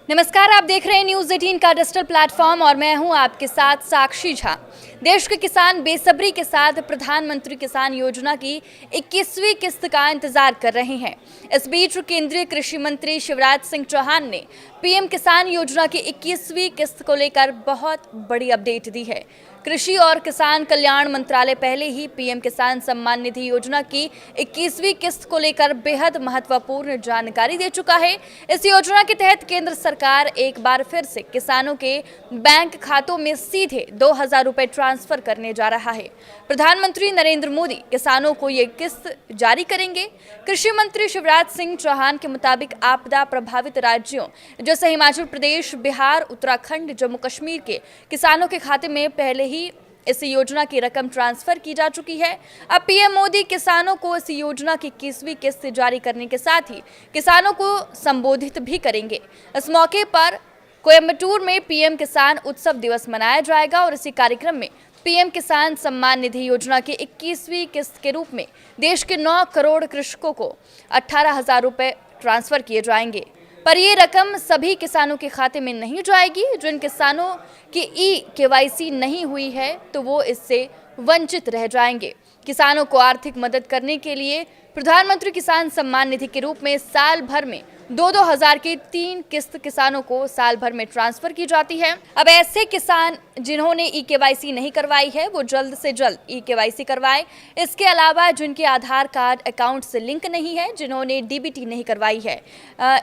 नमस्कार, आप देख रहे हैं न्यूज़ 18 का डिजिटल प्लेटफॉर्म और मैं हूं आपके साथ साक्षी झा। देश के किसान बेसब्री के साथ प्रधानमंत्री किसान योजना की 21वीं किस्त का इंतजार कर रहे हैं। इस बीच केंद्रीय कृषि मंत्री शिवराज सिंह चौहान ने पीएम किसान योजना की 21वीं किस्त को लेकर बहुत बड़ी अपडेट दी है। कृषि और किसान कल्याण मंत्रालय पहले ही पीएम किसान सम्मान निधि योजना की 21वीं किस्त को लेकर बेहद महत्वपूर्ण जानकारी दे चुका है। इस योजना के तहत केंद्र सरकार एक बार फिर से किसानों के बैंक खातों में सीधे 2,000 रुपए ट्रांसफर करने जा रहा है। प्रधानमंत्री नरेंद्र मोदी किसानों को ये किस्त जारी करेंगे। कृषि मंत्री शिवराज सिंह चौहान के मुताबिक आपदा प्रभावित राज्यों जैसे हिमाचल प्रदेश, बिहार, उत्तराखंड, जम्मू कश्मीर के किसानों के खाते में पहले ही इस योजना की रकम ट्रांसफर की जा चुकी है। अब पीएम मोदी किसानों को इस योजना की 21वीं किस्त जारी करने के साथ ही किसानों को संबोधित भी करेंगे। इस मौके पर कोयम्बटूर में पीएम किसान उत्सव दिवस मनाया जाएगा और इसी कार्यक्रम में पीएम किसान सम्मान निधि योजना की 21वीं किस्त के रूप में देश के 9 करोड़ कृषकों को 18,000 रुपए ट्रांसफर किए जाएंगे। पर ये रकम सभी किसानों के खाते में नहीं जाएगी। जिन किसानों की KYC नहीं हुई है तो वो इससे वंचित रह जाएंगे। किसानों को आर्थिक मदद करने के लिए प्रधानमंत्री किसान सम्मान निधि के रूप में साल भर में 2-2 हज़ार की 3 किस्त किसानों को साल भर में ट्रांसफर की जाती है। अब ऐसे किसान जिन्होंने KYC नहीं करवाई है वो जल्द से जल्द KYC करवाएं। इसके अलावा जिनके आधार कार्ड अकाउंट से लिंक नहीं है, जिन्होंने DBT नहीं करवाई है,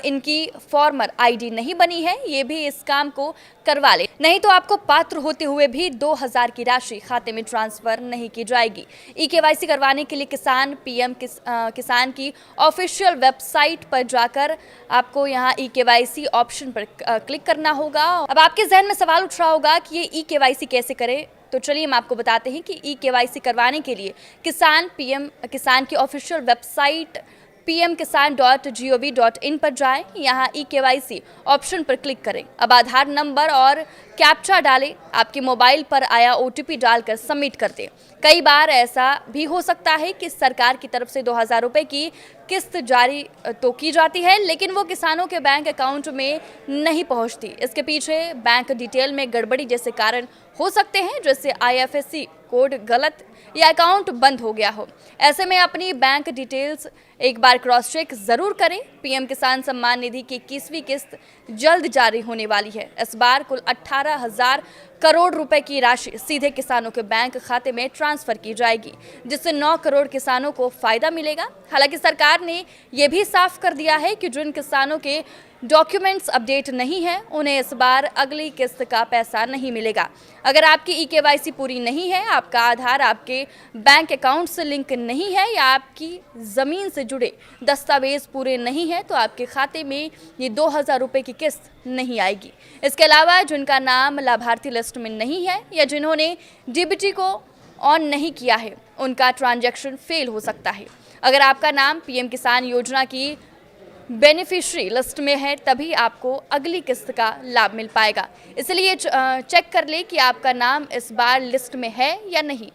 इनकी फॉर्मर ID नहीं बनी है, ये भी इस काम को करवा ले। नहीं तो आपको पात्र होते हुए भी 2,000 की राशि खाते में ट्रांसफर नहीं की जाएगी। KYC करवाने के लिए किसान पीएम किसान की ऑफिशियल वेबसाइट पर जाकर आपको यहाँ KYC ऑप्शन पर क्लिक करना होगा। अब आपके जहन में सवाल उठ रहा होगा कि ये KYC कैसे करें, तो चलिए हम आपको बताते हैं कि KYC करवाने के लिए पीएम किसान की ऑफिशियल वेबसाइट pmkisan.gov.in पर जाएं। यहाँ KYC ऑप्शन पर क्लिक करें। अब आधार नंबर और कैप्चा डालें। आपके मोबाइल पर आया OTP डालकर सबमिट कर दें। कई बार ऐसा भी हो सकता है कि सरकार की तरफ से 2,000 रुपए की किस्त जारी तो की जाती है, लेकिन वो किसानों के बैंक अकाउंट में नहीं पहुंचती। इसके पीछे बैंक डिटेल में गड़बड़ी जैसे कारण हो सकते हैं, जैसे IFSC कोड गलत या अकाउंट बंद हो गया हो। ऐसे में अपनी बैंक डिटेल्स एक बार क्रॉस चेक जरूर करें। पीएम किसान सम्मान निधि की 21वीं किस्त जल्द जारी होने वाली है। इस बार कुल 18,000 करोड़ रुपए की राशि सीधे किसानों के बैंक खाते में ट्रांसफर की जाएगी, जिससे 9 करोड़ किसानों को फायदा मिलेगा। हालांकि सरकार ने यह भी साफ कर दिया है कि जिन किसानों के डॉक्यूमेंट्स अपडेट नहीं है उन्हें इस बार अगली किस्त का पैसा नहीं मिलेगा। अगर आपकी KYC पूरी नहीं है, आपका आधार आपके बैंक अकाउंट से लिंक नहीं है या आपकी ज़मीन से जुड़े दस्तावेज पूरे नहीं है तो आपके खाते में ये 2,000 रुपए की किस्त नहीं आएगी। इसके अलावा जिनका नाम लाभार्थी लिस्ट में नहीं है या जिन्होंने DBT को ऑन नहीं किया है, उनका ट्रांजैक्शन फेल हो सकता है। अगर आपका नाम पीएम किसान योजना की बेनिफिशियरी लिस्ट में है तभी आपको अगली किस्त का लाभ मिल पाएगा। इसलिए चेक कर ले कि आपका नाम इस बार लिस्ट में है या नहीं।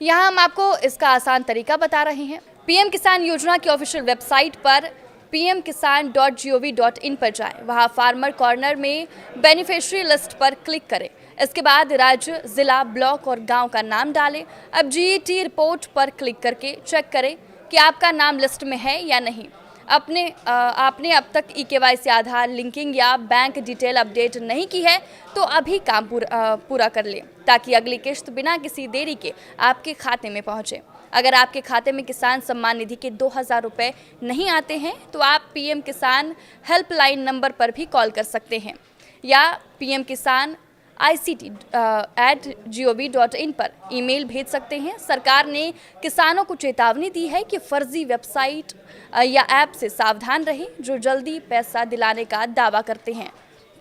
यहाँ हम आपको इसका आसान तरीका बता रहे हैं। पीएम किसान योजना की ऑफिशियल वेबसाइट पर pmkisan.gov.in पर जाएं। वहाँ फार्मर कॉर्नर में बेनिफिशियरी लिस्ट पर क्लिक करें। इसके बाद राज्य, जिला, ब्लॉक और गांव का नाम डालें। अब GET रिपोर्ट पर क्लिक करके चेक करें कि आपका नाम लिस्ट में है या नहीं। आपने अब तक KYC, आधार लिंकिंग या बैंक डिटेल अपडेट नहीं की है तो अभी काम पूरा कर लें, ताकि अगली किस्त बिना किसी देरी के आपके खाते में पहुंचे। अगर आपके खाते में किसान सम्मान निधि के 2,000 रुपए नहीं आते हैं तो आप पीएम किसान हेल्पलाइन नंबर पर भी कॉल कर सकते हैं या पीएम किसान ICT@gov.in पर ईमेल भेज सकते हैं। सरकार ने किसानों को चेतावनी दी है कि फर्जी वेबसाइट या ऐप से सावधान रहें जो जल्दी पैसा दिलाने का दावा करते हैं।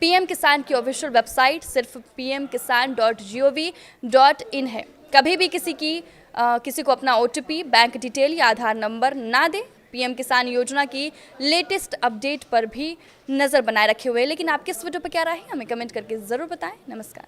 पीएम किसान की ऑफिशियल वेबसाइट सिर्फ pmkisan.gov.in है। कभी भी किसी को अपना OTP, बैंक डिटेल या आधार नंबर ना दें। पीएम किसान योजना की लेटेस्ट अपडेट पर भी नज़र बनाए रखे हुए। लेकिन आपके इस वीडियो पर क्या राय है, हमें कमेंट करके ज़रूर बताएं। नमस्कार।